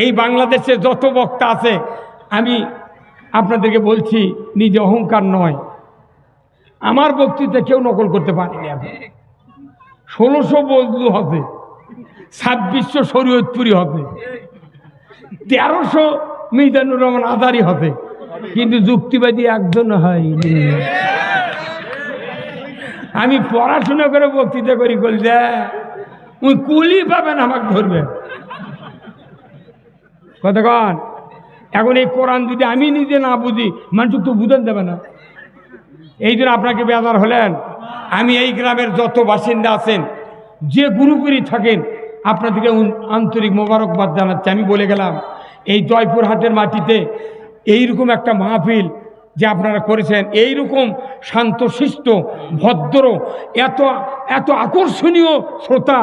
এই বাংলাদেশে যত বক্তা আছে আমি আপনাদেরকে বলছি, নিজে অহংকার নয়, আমার বক্তৃতা কেউ নকল করতে পারেনি। এখন 1600 বজলু হবে, 2600 শরীয়তপুরি হবে, 1300 মিজানুর রহমান আদারি হবে, কিন্তু যুক্তিবাদী একজন হয়নি। আমি পড়াশোনা করে বক্তৃতা করি, বলছে ওই কুলি পাবেন আমাকে ধরবে কতক্ষণ। এখন এই কোরআন যদি আমি নিজে না বুঝি, মানুষ তো বুঝান দেবে না। এই জন্য আপনাকে বেজার হলেন। আমি এই গ্রামের যত বাসিন্দা আছেন, যে গ্রুপেরই থাকেন, আপনাদেরকে আন্তরিক মোবারকবাদ জানাচ্ছি। আমি বলে গেলাম, এই জয়পুরহাটের মাটিতে এইরকম একটা মাহফিল যে আপনারা করেছেন, এইরকম শান্তশিষ্ট ভদ্র এত এত আকর্ষণীয় শ্রোতা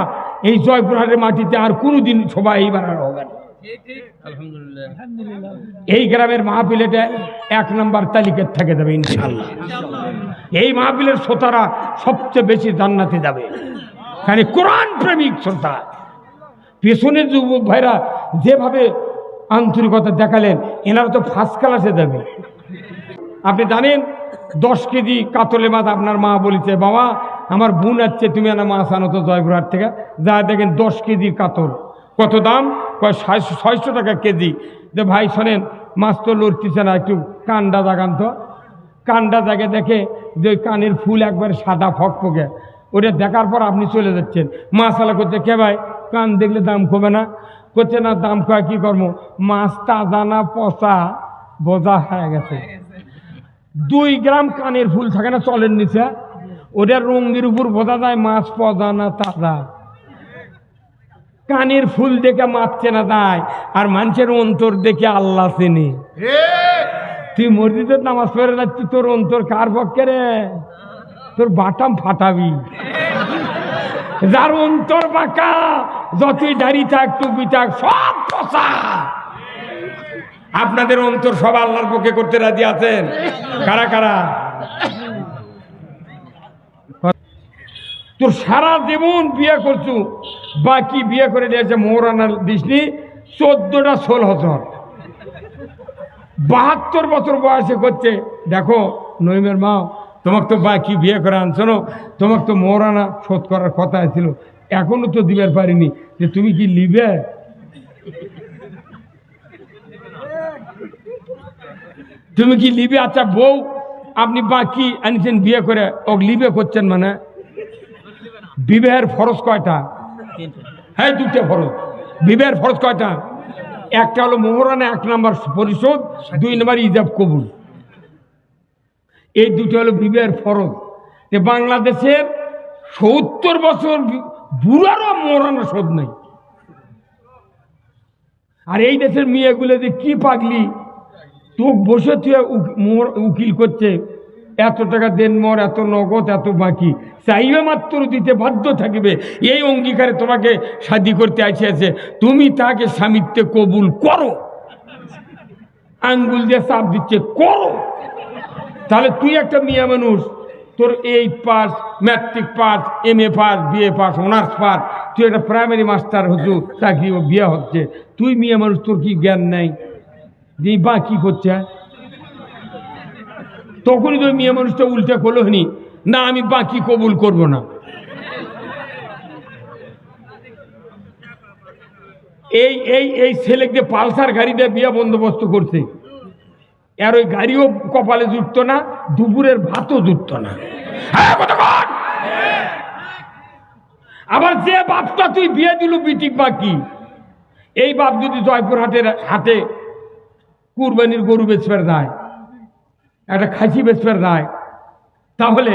এই জয়পুরহাটের মাটিতে আর কোনোদিন সবাই এইবার আর হবে না। এই গ্রামের মাহফিল এটা 1 নম্বর তালিকার থেকে যাবে ইনশাআল্লাহ। এই মাহফিলের শ্রোতারা সবচেয়ে বেশি জান্নাতে যাবে, কারণ কোরআন প্রেমিক শ্রোতা। পেছনের যুবক ভাইরা যেভাবে আন্তরিকতা দেখালেন, এনারা তো ফার্স্ট ক্লাসে যাবে। আপনি জানেন 10 কেজি কাতলে মাছ আপনার মা বলেছে, বাবা আমার বোন আছে, তুমি না মাছ আনো তো জয়পুরহাট থেকে, যা দেখেন 10 কেজি কাতল। কত দাম? কয় 600 টাকা কেজি। যে ভাই শোনেন, মাছ তো লড়তেছে না, একটু কান্ডা জাগান তো। কান্ডা জাগে দেখে যে ওই কানের ফুল একবার সাদা ফকফকে, ওটা দেখার পর আপনি চলে যাচ্ছেন। মাছালা করছে, কে ভাই কান দেখলে দাম কমে না? করছে না, দাম কয় কি করবো, মাছ তাজা না পচা বোঝা হয়ে গেছে। 2 গ্রাম কানের ফুল থাকে না চলের নিচে, ওটার রঙের উপর বোঝা যায় মাছ পচা না তাজা। কানের ফুল দেখে মাছ চেনা যায়, আর মানুষের অন্তর দেখে আল্লাহ চেনে। তুই মসজিদের নামাজ পড়ে যাচ্ছি, তোর অন্তর কার পক্ষে রে? তোর বাটাম ফাটাবি। যার অন্তর বাঁকা, যতই দাড়ি থাক টুপি থাক সব পচা। আপনাদের অন্তর সব আল্লাহর পক্ষে করতে রাজি আছেন? কারা কারা? তোর সারা জীবন বিয়ে করছু, বাকি বিয়ে করে দিয়েছে মৌরানার দিসনি 14টা 16 72 বছর বয়সে করছে। দেখো নইমের মা, তোমাকে তো বাকি বিয়ে করে আনছো না, তোমাকে তো মৌরানা শোধ করার কথা ছিল, এখনো তো দিবার পারিনি, যে তুমি কি লিবে? তুমি কি লিবে? আচ্ছা বউ আপনি বাকি আনছেন বিয়ে করে, ও লিবে করছেন মানে? বিবাহের ফরজ কয়টা? হ্যাঁ 2টা ফরজ। বিবাহের ফরজ কয়টা? একটা হলো মোহরানা 1 নম্বর পরিশোধ, 2 নম্বর ইজাব কবুল। এই 2টা হলো বিবাহের ফরজ। বাংলাদেশের 70 বছর বুড়ারও মোহরানা শোধ নেই। আর এই দেশের মেয়েগুলো যে কি পাগলি, তোক বসে তুই উকিল করছে, এত টাকা দেন মর, এত নগদ, এত বাকি চাইবে মাত্র দিতে বাধ্য থাকবে। এই অঙ্গীকারে তোমাকে শাদী করতে আসিয়াছে, তুমি তাকে স্বামীত্বে কবুল করো। আঙ্গুল দিয়ে চাপ দিচ্ছে করো। তাহলে তুই একটা মেয়ে মানুষ, তোর 8 pass, matric pass, MA pass, BA pass, honours pass, তুই একটা প্রাইমারি মাস্টার হচ্ছু, চাকরি বিয়ে হচ্ছে, তুই মেয়ে মানুষ, তোর কি জ্ঞান নাই যে বা কি করছে? তখনই তো মেয়ে মানুষটা উল্টে করলো হনি, না আমি বাকি কবুল করব না। এই এই এই ছেলেকে পালসার গাড়িতে বিয়ে বন্দোবস্ত করছে, আর ওই গাড়িও কপালে জুটত না, দুপুরের ভাতও জুটত না। আবার যে বাপটা তুই বিয়ে দিলু বিটিক বাকি, এই বাপ যদি জয়পুরহাটের হাটে কুরবানির গরু বেচবার দেয়, একটা খাসি বেচবার দেয়, তাহলে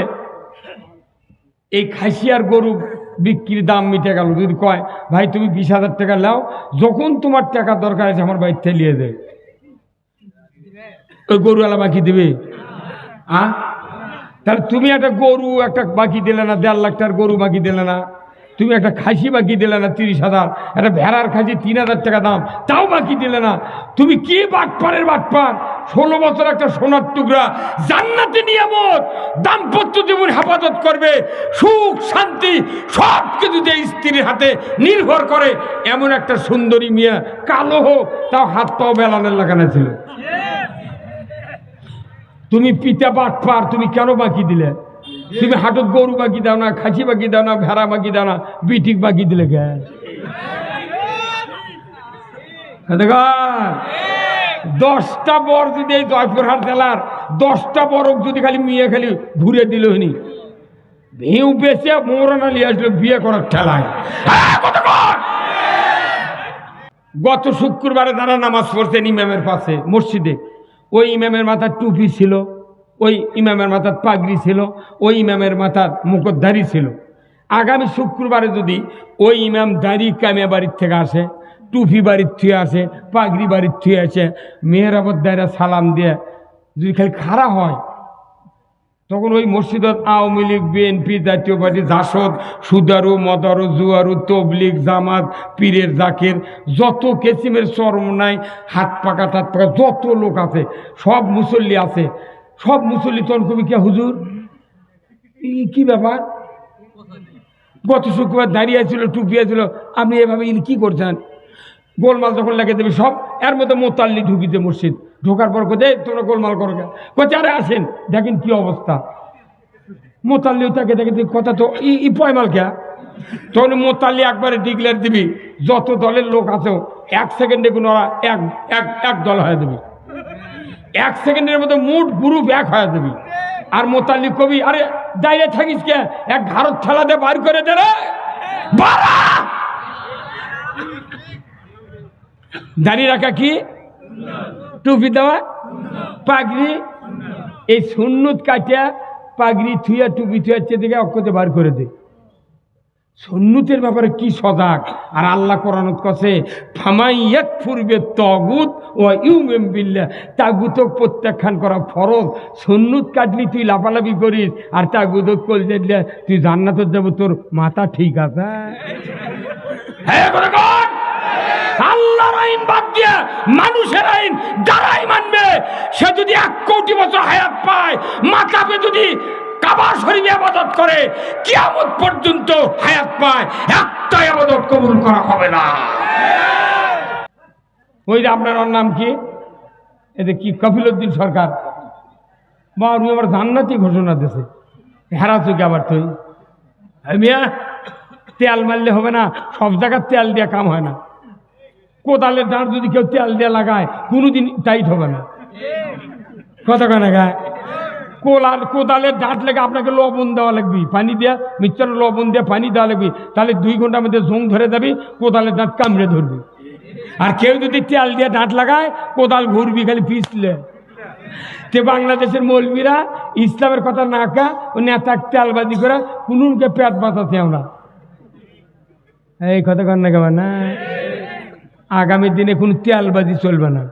এই খাসি আর গরু বিক্রির দাম মিটে গেল। যদি কয় ভাই তুমি 20,000 টাকা নাও, যখন তোমার টাকা দরকার আছে আমার বাড়িতে ঠেলিয়ে দেয়, ওই গরুওয়ালা বাকি দেবে? তাহলে তুমি একটা গরু একটা বাকি দিলে না, 1.5 লাখ টাকার গরু বাকি দিলে না, তুমি একটা খাসি বাকি দিলে না 30,000, একটা ভেড়ার খাসি 3,000 টাকা দাম, তাও বাকি দিলে না। তুমি কি বাটপারের বাটপার, 16 বছর একটা সোনার টুকরা, জান্নাতি নিয়ামত, দাম্পত্য জীবন হেফাজত করবে, সুখ শান্তি সব কিছু যে স্ত্রীর হাতে নির্ভর করে, এমন একটা সুন্দরী মেয়ে, কালো হোক তাও হাত পাও বেলানের লাগানো ছিল। তুমি পিতা বাটপার, তুমি কেন বাকি দিলে? তুমি হাটত গরু বাকি দাও না, খাসি বাকি দাও না, ভেড়া বাকি দাও না, বিটিক বাকি দিলে কে? 10টা বর যদি এই জয়পুরহাট জেলার 10টা বরক যদি খালি মেয়ে খালি ঘুরে দিল হইনি, ভিউ বেঁচে মৌরানা নিয়ে আসলো বিয়ে করার ঠেলায়। গত শুক্রবারে যারা নামাজ পড়ছেন ইমামের পাশে মসজিদে, ওই ইমামের মাথার টুপি ছিল, ওই ইমামের মাথার পাগড়ি ছিল, ওই ইমামের মাথার মুখোশধারী ছিল। আগামী শুক্রবারে যদি ওই ইমাম দাড়ি কামিয়া বাড়ির থেকে আসে, টুপি বাড়ির থুয়ে আসে, পাগড়ি বাড়ির থুয়ে আসে, মেহরাবত দায়রা সালাম দিয়ে যদি খালি খাড়া হয়, তখন ওই মসজিদত আওয়ামী লীগ, বিএনপি, জাতীয় পার্টি, জাসদ, সুদারু, মদারু, জুয়ারু, তবলিগ, জামাত, পীরের জাকের, যত কেসিমের চরমনাই, হাত পাকা টাত পাকা যত লোক আছে, সব মুসল্লি আছে, সব মুসল্লি তখন কবি কে হুজুর কি ব্যাপার? গত শুক্রবার দাঁড়িয়ে ছিল, টুপি ছিল, আপনি এভাবে কি করছেন? গোলমাল যখন লেগে দেবে সব, এর মধ্যে মোতাল্লি ঢুকিতে মসজিদ, ঢোকার পর কোথায় তোমরা গোলমাল করো, কোথায় আরে আসেন দেখেন কি অবস্থা। মোতাল্লিও তাকে দেখে কথা তো পয়মাল কে, তখন মোতাল্লি একবারে ডিক্লেয়ার দিবি, যত দলের লোক আছে 1 সেকেন্ডে কোনো এক দল হয়ে দেবে, 1 সেকেন্ডের মধ্যে মুড গ্রুপ এক হয়ে দেবে। আর মোতাল্লি কবি আরে দাঁড়িয়ে থাকিস কে, এক ঘাড়ত ঠেলা দিয়ে বার করে দে রে, দাঁড়িয়ে রাখা কি, টুপি দেওয়া, পাগড়ি, এই সুন্নত কাটিয়া পাগড়ি থুইয়া টুপি থুয়া দিকে অক্ষতে বার করে দে। সুন্নতের ব্যাপারে কি সজাগ। আর আল্লাহ কোরআনত কাছে ফামাইয়াক ফুরবে তাগুত ও ইউমিন বিল্লাহ, তাগুতক প্রত্যাখ্যান করা ফরজ। সুন্নত কাটলি তুই লাফালাফি করিস আর তাগুতক কল দিলে তুই জান্নাতে যাব, তোর মাথা ঠিক আছে? হ্যাঁ আল্লাহর আইন বাদ দিয়ে মানুষের আইন যারাই মানবে, সে যদি 1 কোটি বছর হায়াত পায়, মাথাপে যদি কাবা শরীফে ইবাদত করে, কিয়ামত পর্যন্ত হায়াত পায়, একটা ইবাদত কবুল করা হবে না। ওই যে আপনার নাম কি, এতে কি কফিলউদ্দিন সরকার, বা উনি আবার জান্নাতি ঘোষণা দিয়েছে, হেরা চোখে আবার তুই মিয়া তেল মারলে হবে না, সব জায়গার তেল দিয়ে কাম হয় না। কোদালের ডাঁট যদি কেউ তেল দিয়ে লাগায় কোনোদিন টাইট হবে না, কথা কেনা গায়। কোদালের ডাঁট লেগে আপনাকে লবণ দেওয়া লাগবে, পানি দেওয়া মিক্সচার লবণ দিয়ে পানি দেওয়া লাগবে, তাহলে 2 ঘন্টার মধ্যে জং ধরে যাবি, কোদালের ডাঁট কামড়ে ধরবি। আর কেউ যদি তেল দিয়ে ডাঁট লাগায়, কোদাল ঘুরবি খালি পিছলে। তে বাংলাদেশের মৌলবীরা ইসলামের কথা না কা ও নেতা তেলবাজি করে কোনকে পেট বাঁচাচ্ছি আমরা, এই কথা কর না কেমন না। আগামী দিনে কোনো তেলবাজি চলবে না,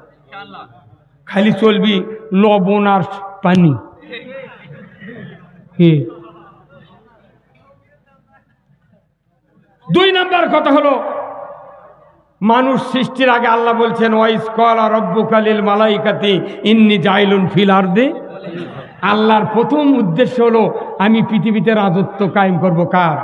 খালি চলবি লবণ আর পানি। কি 2 নাম্বার কথা হলো, মানুষ সৃষ্টির আগে আল্লাহ বলছেন ওয়াইস ক্বালা রাব্বুকা লিল মালাইকাতি ইন্নী জাইলুন ফিল আরদি। আল্লাহর প্রথম উদ্দেশ্য হলো আমি পৃথিবীতে রাজত্ব কায়েম করব। কার?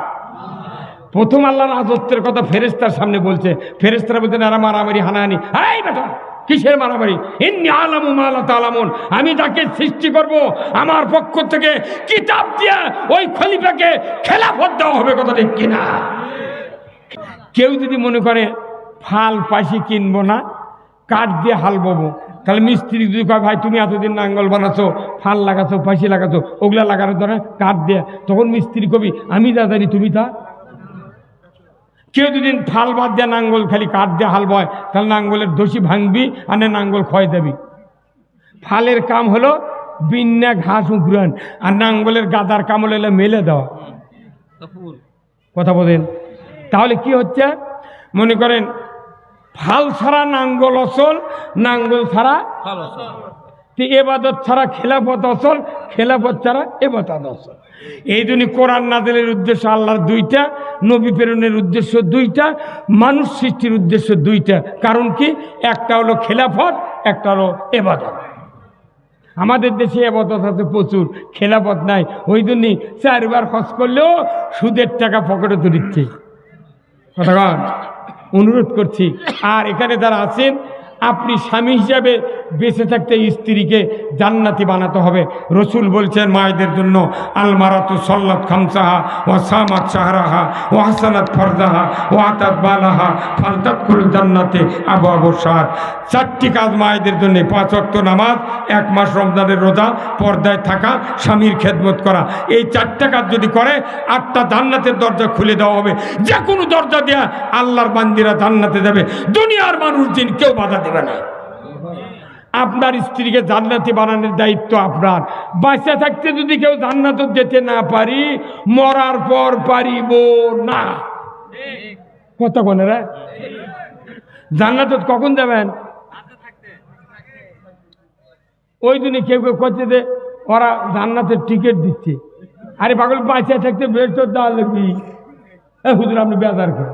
প্রথম আল্লাহর রাজত্বের কথা ফেরেশতার সামনে বলছে। ফেরেশতারা বলছেন এরা মারামারি হানাহানি, এই বেটা কিসের মারামারি? ইন্নী আলামু মা লা তা'লামুন, আমি যাকে সৃষ্টি করব আমার পক্ষ থেকে কিতাব দিয়ে ওই খলিফাকে খেলাফত দেওয়া হবে, কথা ঠিক কিনা? কেউ যদি মনে করে ফাল পাশি কিনবো না, কাঠ দিয়ে হাল ববো, তাহলে মিস্ত্রি যদি কয় ভাই তুমি এতদিন নাঙ্গল বানাচ্ছো, ফাল লাগাচ্ছো, পাশি লাগাচ্ছো, ওগুলা লাগানোর ধরে কাঠ দিয়ে, তখন মিস্ত্রি কবি আমি যা জানি তুমি তা। কেউ যদি ফাল বাদ দিয়ে নাঙ্গল খালি কাঠ দিয়ে হাল বয়, তাহলে নাঙ্গলের দোষী ভাঙবি আর নাঙ্গল ক্ষয় দেবি। ফালের কাম হলো বিন্যা ঘাস উগরান, আর নাঙ্গলের গাদার কাম হলো মেলে দেওয়া, কথা বলেন। তাহলে কি হচ্ছে, মনে করেন ফাল ছাড়া নাঙ্গল অচল, নাঙ্গল ছাড়া এবাদত ছাড়া খেলাফত অচল, খেলাফত ছাড়া এবাদত অচল। এই জন্য কোরআন নাযিলের উদ্দেশ্য আল্লাহর 2টা, নবী প্রেরণের উদ্দেশ্য 2টা, মানুষ সৃষ্টির উদ্দেশ্য 2টা। কারণ কি? একটা হলো খেলাফত, একটা হলো এবাদত। আমাদের দেশে আবাদত আছে প্রচুর, খেলাপথ নাই, ওই জন্যই 4 বার হজ করলেও সুদের টাকা পকেটে তুলিচ্ছে। কথাগণ অনুরোধ করছি, আর এখানে যারা আছেন আপনি স্বামী হিসাবে বেঁচে থাকতে স্ত্রীকে জান্নাতি বানাতে হবে। রসুল বলছেন মায়েদের জন্য, আল মারাতু সাল্লাত খামসাহা ওয়া সামাত শাহরাহা ওয়া হাসানাত ফরজাহা ওয়া আতাত বালাহা ফালতাদখুল জান্নাতে আবওয়াবু শাহর। 4টি কাজ মায়েদের জন্য: 5 ওয়াক্ত নামাজ, 1 মাস রমজানের রোজা, পর্দায় থাকা, স্বামীর খেদমত করা। এই 4টা কাজ যদি করে 8টা জান্নাতের দরজা খুলে দেওয়া হবে। যে কোনো দরজা দেয়া আল্লাহর বান্দিরা জান্নাতে যাবে, দুনিয়ার মানুষ দিন কেউ বাধা দেবে না। আপনার স্ত্রীকে জান্নাতি বানানোর দায়িত্ব আপনার। বাঁচা থাকতে যদি কেউ জান্নাতে যেতে না পারি, মরার পর পারিব না। কত কোনেরা জান্নাতে কখন যাবেন? ওই জন্য কেউ কেউ করছে যে ওরা জান্নাতের টিকিট দিচ্ছে। আরে পাগল, বাঁচা থাকতে বেশ তো দেওয়া লাগবি। হুজুর আপনি বেজার করে,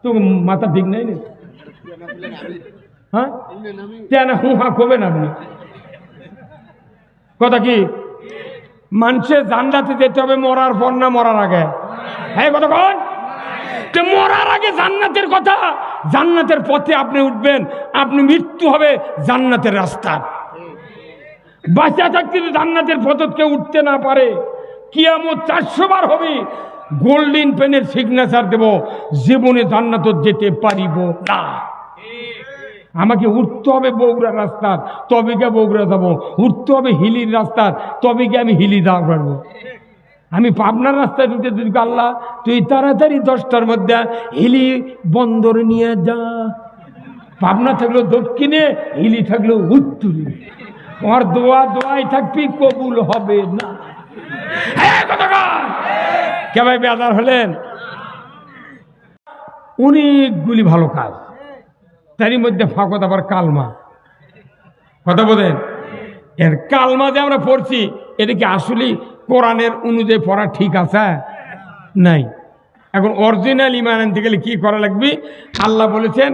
তো মাথা ঠিক নাই না? হ্যাঁ কেন হুহা করবেন আপনি? কথা কি মানুষের জান্নাতে যেতে হবে মরার পর না মরার আগে? হ্যাঁ কথা কন, মরার আগে জান্নাতের কথা। জান্নাতের পথে আপনি উঠবেন, আপনি মৃত্যু হবে জান্নাতের রাস্তা। বাঁচা থাকতে জান্নাতের পথে কেউ উঠতে না পারে, কিয়ামত 400 বার হবে, গোল্ডেন পেনের সিগনেচার দেব, জীবনে জান্নাত যেতে পারিব না। আমাকে উঠতে হবে বগুড়ার রাস্তার, তবে গিয়ে বগুড়া যাবো। উঠতে হবে হিলির রাস্তার, তবে গিয়ে আমি হিলি যাওয়া পারবো। আমি পাবনার রাস্তায় উঠে যদি আল্লাহ তুই তাড়াতাড়ি 10টার মধ্যে হিলি বন্দরে নিয়ে যা। পাবনা থাকলো দক্ষিণে, হিলি থাকলো উত্তরে। ওর দোয়াই থাকবি, কবুল হবে না। কে ভাই বেজার হলেন? অনেকগুলি ভালো কাজ, তারই মধ্যে ফাঁকত আবার কালমা। কথা বলেন, এর কালমা যে আমরা পড়ছি, এটা কি আসলে কোরআনের অনুযায়ী পড়া ঠিক আছে? নাই। এখন অরিজিনাল ঈমান আনতে গেলে কি করা লাগবে? আল্লাহ বলেছেন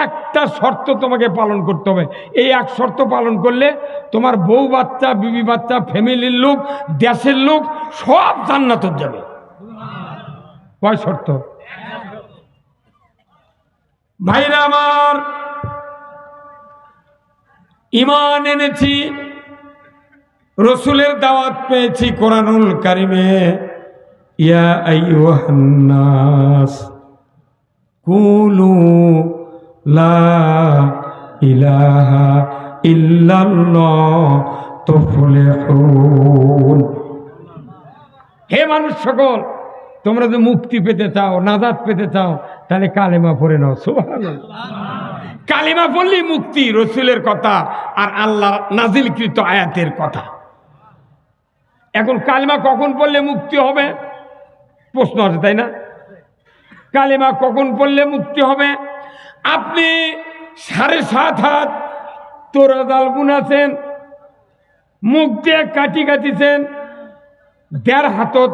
একটা শর্ত তোমাকে পালন করতে হবে। এই এক শর্ত পালন করলে তোমার বউ বাচ্চা, বিবি বাচ্চা, ফ্যামিলির লোক, দেশের লোক সব জান্নাতে যাবে। কয় শর্ত? ভাইরা আমার, ঈমান এনেছি, রসুলের দাওয়াত পেয়েছি কোরআনুল কারিমে, ইয়া আইয়ুহান নাস কুলু লা ইলাহা ইল্লাল্লাহ তুফলিহুন। হে মানুষ সকল, তোমরা যদি মুক্তি পেতে চাও, নাজাত পেতে চাও, তাহলে কালেমা পড়ে নাও। সুবহানাল্লাহ। কালেমা পড়লেই মুক্তি, রসুলের কথা আর আল্লাহ নাজিলকৃত আয়াতের কথা। এখন কালেমা কখন পড়লে মুক্তি হবে প্রশ্ন আছে, তাই না? কালেমা কখন পড়লে মুক্তি হবে? আপনি 7.5 হাত তোরা জাল বুনাছেন, মুখ দিয়ে কাটি কাটিছেন, 1.5 হাতত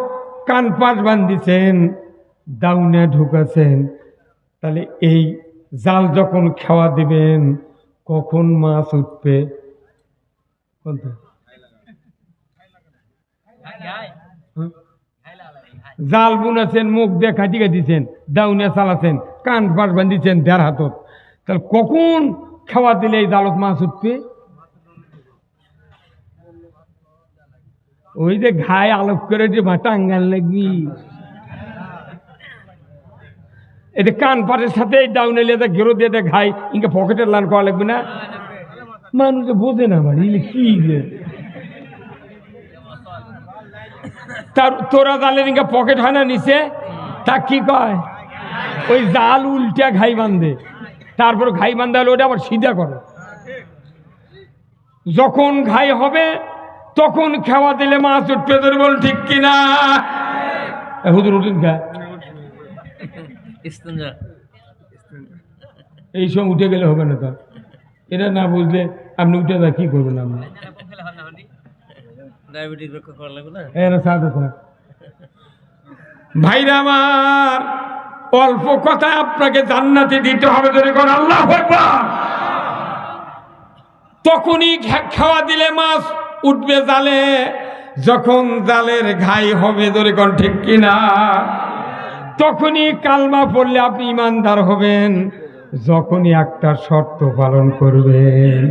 কান পাশ বান্ধিছেন, দাউনে ঢুকাছেন, তাহলে এই জাল যখন খাওয়া দিবেন কখন মাছ উঠবে? জাল বুনাছেন, মুখ দিয়ে কাটি কাটিছেন, দাউনে চালাছেন, কান পাশ বান্ধিছেন 1.5 হাতত, তাহলে কখন খাওয়া দিলে এই জালত মাছ উঠবে? ওই যে ঘায় আলোক করে যে টাঙ্গাল লাগবি, এতে কান পাটের সাথে ডাউনে লিয়ে ঘেরো দিয়ে ঘাই ইনকে পকেটের লান করা লাগবে না। মানুষ বোঝে না আমার কি তার তোরা জালের ইনকা পকেট হয় না নিচে, তা কি কয়? ওই জাল উল্টা ঘাই বান্ধে, তারপর ঘাই বান্ধা হলে ওটা আবার সিধা করে। যখন ঘাই হবে তখন খাওয়া দিলে মাছ উঠতে ধরে, বল ঠিক কিনা? হুজুর উঠুন খা, এই সময় উঠে গেলে হবে না। তো এটা না বুঝলে আপনি উঠে যা কি করবেন? আপনি ভাইরা আমার, অল্প কথা আপনাকে জান্নাতে দিতে হবে। ধরে কোন আল্লাহু আকবার। তখনই খাওয়া দিলে মাছ উঠবে জালে, যখন জালের ঘাই হবে ধরে কোন ঠিক কিনা, তখনই কালমা পড়লে আপনি ইমানদার হবেন, যখনই একটা শর্ত পালন করবেন।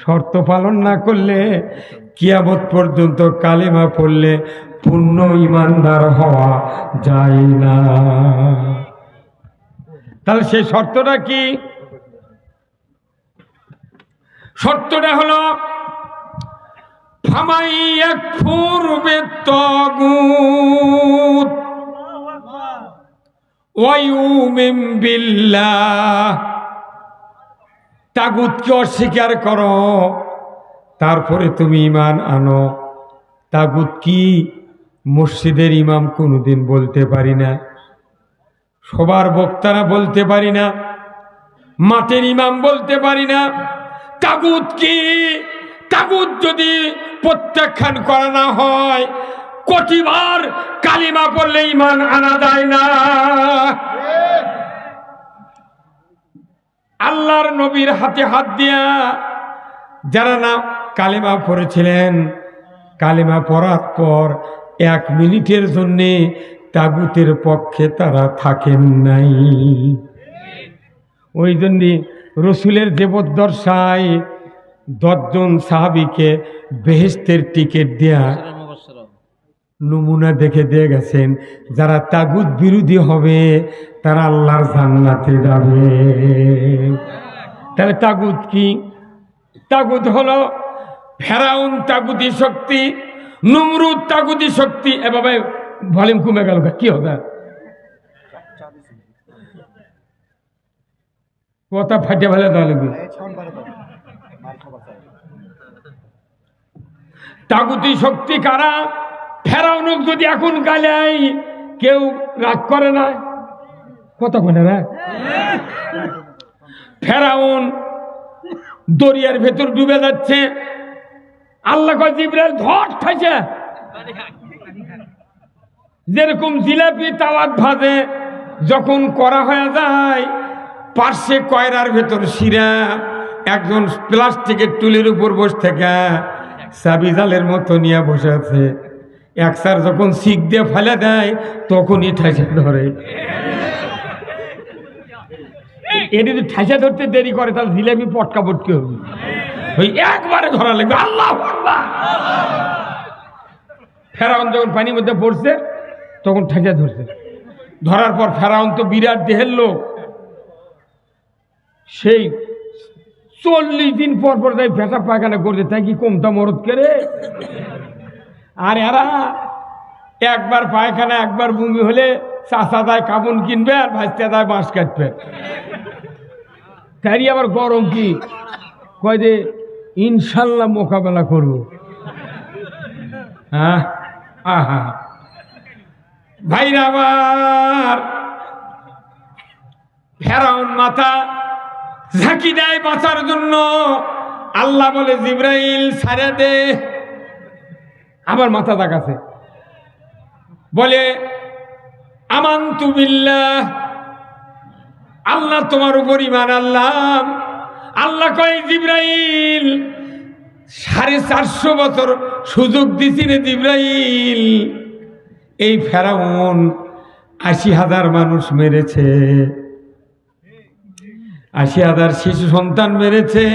শর্ত পালন না করলে কিয়ামত পর্যন্ত কালেমা পড়লে পূর্ণ ইমানদার হওয়া যায় না। তাহলে সেই শর্তটা কি? শর্তটা হলো ফামাই ইয়াকফুর বিত্তাগুত ওয়া ইউমিন বিল্লাহ। তাগুতকে অস্বীকার করো, তারপরে তুমি ইমান আনো। তাগুত কি? মসজিদের ইমাম কোনোদিন বলতে পারি না, সবার বক্তারা বলতে পারি না, মাঠের ইমাম বলতে পারি না। তাগুত কি? তাগুত যদি প্রত্যাখ্যান করা না হয়, কতিবার কালিমা পড়লে ইমান আনা যায় না। আল্লাহর নবীর হাতে হাত দিয়া যারা না কালিমা পড়েছিলেন, কালিমা পড়ার পর 1 মিনিটের জন্যে তাগুতের পক্ষে তারা থাকেন নাই। ওই জন্যে রসুলের জীবদ্দশায় 10 জন সাহাবীকে বেহেশতের টিকিট দেয়া নমুনা দেখে দিয়ে গেছেন, যারা তাগুত বিরোধী হবে তারা আল্লাহর জান্নাতে যাবে। তাহলে তাগুত কি? তাগুত হলো ফেরাউন তাগুতি শক্তি, নমরুদ তাগুতি শক্তি। এভাবে ভলিউম কমে গেল, কি হবে? কথা ফাটে ভালো তাহলে তাগুতি শক্তি কারা? ফেরাউনক যদি এখন গালাই কেউ রাগ করে না, কথা বলে না। ফেরাউন দরিয়ার ভেতর ডুবে যাচ্ছে, আল্লাহ কয় জিবরাইল ধর খাইছে। যেরকম জিলাপি তাওয়াত ভাজে যখন করা হয়ে যায়, পার্শ্বে কয়রার ভেতর শিরা, একজন প্লাস্টিকের টুলের উপর বসে থেকে চাবি জালের মতো নিয়ে বসে আছে। একসার যখন শিক দিয়ে ফেলে দেয় তখনই ঠাইসা ধরে। এটি যদি ঠাইসা ধরতে দেরি করে তাহলে জিলাপি পটকা পটকি হবে, ওই একবারে ধরা লাগবে। আল্লাহ আল্লাহ। ফেরাউন যখন পানির মধ্যে পড়ছে তখন ঠাইসা ধরছে, ধরার পর ফেরাউন তো বিরাট দেহের লোক, সেই 40 দিন পর পর তাই পেশাব পায়খানা করছে, তাই কি কমতা মরদ করে। আর এরা একবার পায়খানা একবার বমি হলে চাষা দায় কাবুন কিনবে আর ভাজতে দায় বাঁশ কাটবে। তাই আবার গরম কি কয় যে ইনশাল্লাহ মোকাবেলা করব। হ্যাঁ আহা ভাইরা আমার, ফেরাউন মাথা ঝাঁকি দেয় বাঁচার জন্য। আল্লাহ বলে জিবরাইল ছাড়ে দে। আবার মাথা তাকাছে, বলে আমানতু বিল্লাহ, আল্লাহ তোমার উপর ঈমান আনলাম। আল্লাহ কয় জিবরাইল 450 বছর সুযোগ দিছি রে জিবরাইল। এই ফেরাউন 80,000 মানুষ মেরেছে, 80,000 শিশু সন্তান মেরেছে।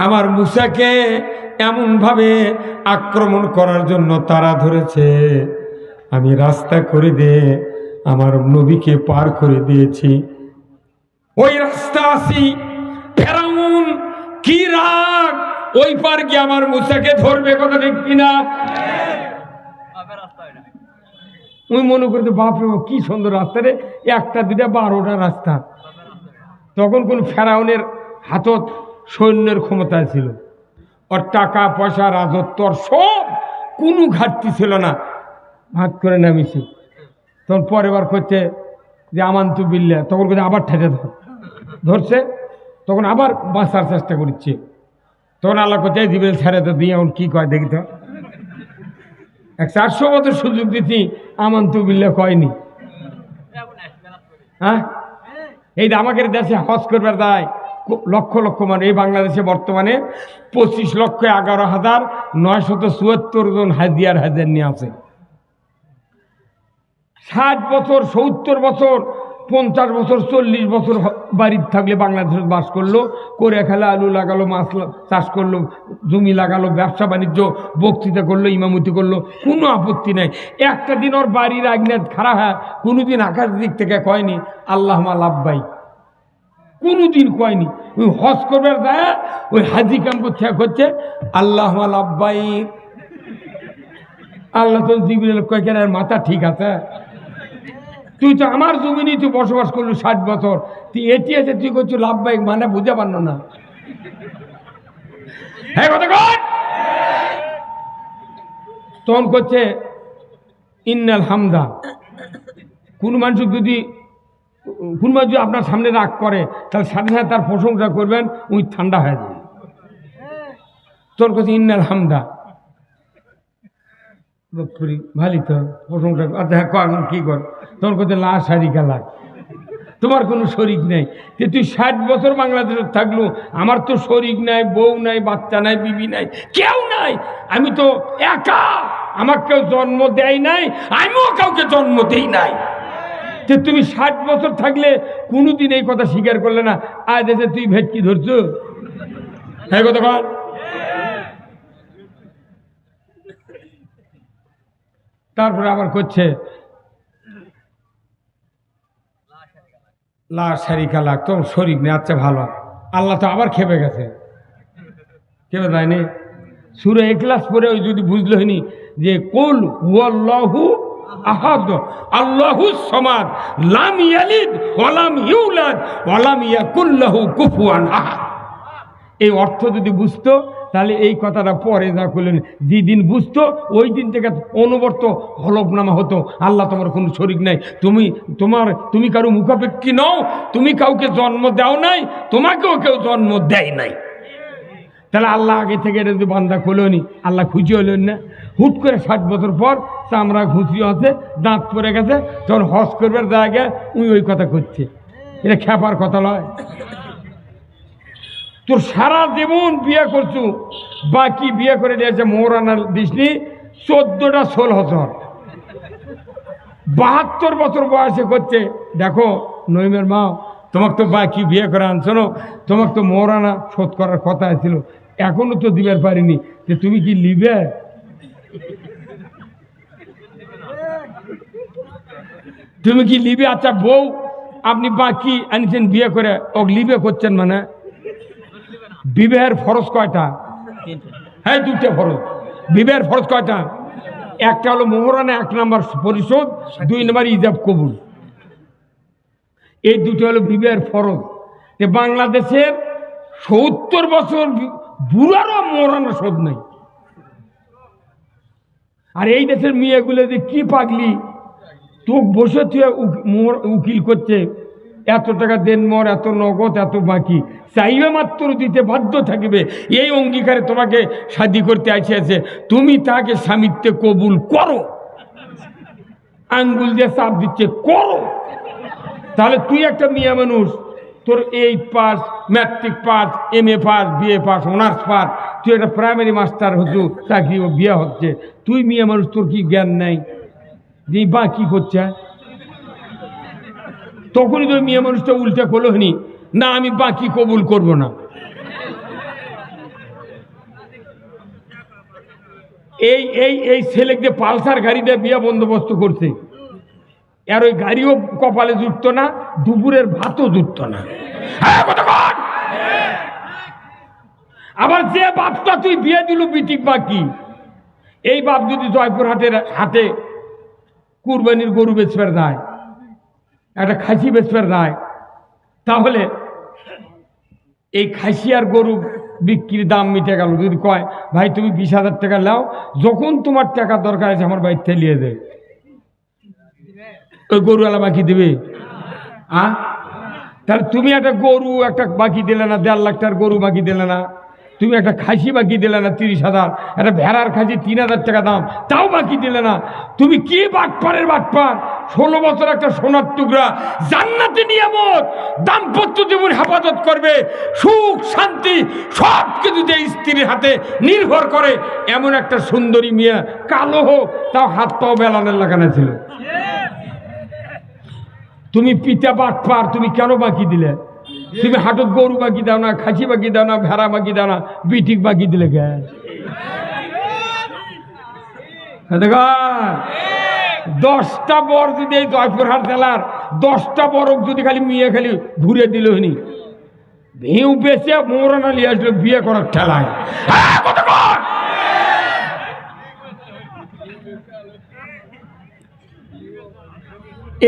আমার মুসাকে এমন ভাবে আক্রমণ করার জন্য তারা ধরেছে, আমি রাস্তা করে দিয়ে আমার নবীকে পার করে দিয়েছি। ওই রাস্তা আসি, ফেরাউন কি রাগ, ওই পার গিয়ে আমার মুসাকে ধরবে, কথা ঠিক কিনা? ওই মনে করতে বাপরে কি সুন্দর রাস্তা রে, 1টা 2টা 12টা রাস্তা। তখন কোন ফেরাউনের হাতত সৈন্যের ক্ষমতা ছিল, ওর টাকা পয়সা রাজত্ব সব কোনো ঘাটতি ছিল না, ভাগ করে নামিছি। তখন পরের বার করছে যে আমানতু বিল্লাহ, তখন করছে আবার ঠেটে ধরছে, তখন আবার বাঁচার চেষ্টা করছে। তখন আল্লাহ করছে জিবরাইল ছেড়ে তো দিয়ে এখন কি কয় দেখি তো। 400 বছর সুযোগ দিচ্ছি, আমানতু বিল্লাহ কয়নি। হ্যাঁ এই আমাকে দেশে হজ করবার দায় লক্ষ লক্ষ মানে এই বাংলাদেশে বর্তমানে 25,11,974 জন হাজিয়ার হাজার নিয়ে আছে। 60 বছর 70 বছর 50 বছর 40 বছর বাড়ির থাকলে বাংলাদেশে বাস করলো, করে খেলে আলু লাগালো, মাছ চাষ করলো, জমি লাগালো, ব্যবসা বাণিজ্য, বক্তৃতা করলো, ইমামতি করলো, কোনো আপত্তি নাই। একটা দিন ওর বাড়ির আগ্নেত খারাপ হয়, কোনোদিন আকাশ দিক থেকে কয়নি আল্লাহ লাব্বাই, কোনোদিন কয়নি। ওই হজ করবার দেয় ওই হাজি কাম করছে আল্লাহ লাব্বাই। আল্লাহ তো জিবরিল কয় কেন মাথা ঠিক আছে, তুই তো আমার জমিনে তুই বসবাস করলো 60 বছর, তুই এটি আছে তুই করছো লাভবাহিক মানে বুঝে পারল না। হ্যাঁ কথা কর। তখন করছে ইন্নাল হামদা। কোন মানুষ যদি আপনার সামনে রাগ করে তাহলে সাথে সাথে তার প্রশংসা করবেন, উনি ঠান্ডা হয়ে যাবে। তখন করছে ইন্নাল হামদা, ভালোই তো প্রশংসা। আচ্ছা হ্যাঁ কর, কি কর? তখন করতে লা শারিকা লাগ, তোমার কোনো শরিক নেই। যে তুই 60 বছর বাংলাদেশে থাকলো, আমার তো শরিক নাই, বউ নাই, বাচ্চা নাই, বিবি নাই, কেউ নাই, আমি তো একা, আমার কেউ জন্ম দেয় নাই, আমিও কাউকে জন্ম দেই নাই। যে তুমি 60 বছর থাকলে কোনোদিন এই কথা স্বীকার করলে না, আজ এসে তুই ভেটকি ধরছো। হ্যাঁ কথা কর। তারপরে আবার করছে লা শারিকা লাগ, তো শরিক নেই। আচ্ছা ভালো, আল্লাহ তো আবার খেপে গেছে, খেপে যায়নি। সূরা ইখলাস পরে ওই যদি বুঝলো হয়নি যে কুল হুয়াল্লাহু আহাদ আল্লাহুস সামাদ লাম ইয়ালিদ ওয়া লাম ইউলাদ ওয়া লাম ইয়াকুল লাহু কুফুয়ান আহাদ, এই অর্থ যদি বুঝতো তাহলে এই কথাটা পরে যা করলেন, যেদিন বুঝতো ওই দিন থেকে অনবর্ত হলফনামা হতো আল্লাহ তোমার কোনো শরিক নাই, তুমি কারো মুখাপেক্ষী নও, তুমি কাউকে জন্ম দাও নাই, তোমাকেও কেউ জন্ম দেয় নাই। তাহলে আল্লাহ আগে থেকে এটা যদি বান্দা করলেনি, আল্লাহ খুশি হলেন না? হুট করে 60 বছর পর চামড়া খুশি হচ্ছে, দাঁত পড়ে গেছে, তখন হজ করবার জায়গায় ওই কথা করছে। এটা খেপার কথা নয়। তোর সারা জীবন বিয়ে করছু, বাকি বিয়ে করে দিয়েছে মৌরানা দিসনি 14টা 16 72 বছর বয়সে করছে। দেখো নইমের মা, তোমাকে তো বাকি বিয়ে করে আনছো না, তোমাকে তো মৌরানা শোধ করার কথা ছিল, এখনো তো দিবার পারিনি, যে তুমি কি লিবে? তুমি কি লিবে? আচ্ছা বউ আপনি বাকি আনছেন বিয়ে করে, ও লিবে করছেন মানে বিবাহের ফরজ কয়টা? হ্যাঁ 2টা ফরজ। বিবাহের ফরজ কয়টা? একটা হলো মোহরানা 1 নম্বর পরিশোধ, 2 নম্বর ইজাব কবুল, এই 2টা হলো বিবাহের ফরজ। বাংলাদেশের 70 বছর বুড়ারও মোহরানা শোধ নাই। আর এই দেশের মেয়েগুলো যে কি পাগলি, তো বসে তুই উকিল করছে, এত টাকা দেন মর, এত নগদ, এত বাকি চাইবে মাত্র দিতে বাধ্য থাকবে, এই অঙ্গীকারে তোমাকে শাদী করতে আছে, তুমি তাকে স্বামীত্বে কবুল করো, আঙ্গুল দিয়ে চাপ দিচ্ছে করো। তাহলে তুই একটা মেয়ে মানুষ, তোর 8 pass, matric pass, MA pass, BA pass, honours pass, তুই একটা প্রাইমারি মাস্টার হচ্ছু, চাকরি বিয়ে হচ্ছে, তুই মেয়ে মানুষ, তোর কি জ্ঞান নাই যে বাকি করছে? তখনই তো মেয়ে মানুষটা উল্টা করলো হনি, না আমি বাকি কবুল করব না। এই ছেলেকে পালসার গাড়িতে বিয়ে বন্দোবস্ত করছে, আর ওই গাড়িও কপালে জুটত না, দুপুরের ভাতও জুটত না। আবার যে বাপটা তুই বিয়ে দিল বিটিক বাকি, এই বাপ যদি জয়পুর হাটে কুরবানির গরু বেচবার দেয়, একটা খাসি বেচবার দেয়, তাহলে এই খাসি আর গরু বিক্রির দাম মিটে গেল। যদি কয় ভাই তুমি 20,000 টাকা নাও, যখন তোমার টাকা দরকার আছে আমার বাড়িতে নিয়ে দেয়, ওই গরুওয়ালা বাকি দেবে? তাহলে তুমি একটা গরু একটা বাকি দিলে না, 1.5 লাখ টাকার গরু বাকি দিলে না, তুমি একটা খাসি বাকি দিলে না 30,000, একটা ভেড়ার খাসি 3,000 টাকা দাম, তাও বাকি দিলে না। তুমি কি বাটপারের বাটপার, 16 বছর একটা সোনার টুকরা, জান্নাতি নিয়ামত, দাম্পত্য জীবন হেফাজত করবে, সুখ শান্তি সব কিছু যে স্ত্রীর হাতে নির্ভর করে, এমন একটা সুন্দরী মেয়ে, কালো হোক তাও হাত পাও বেলানের লাগানো ছিল। তুমি পিতা বাটপার, তুমি কেন বাকি দিলে? তুমি হাটত গরু বাকি দাও না, খাসি বাকি দাও না, ভেড়া বাকি দাও না, বিটিক বাকি দিলে কে? 10টা বর যদি এই জয়পুরহাট জেলার 10টা বরক যদি খালি মেয়ে খালি ঘুরে দিল হনি, ভিউ বেঁচে মৌরানা নিয়ে আসলো বিয়ে করার ঠেলায়।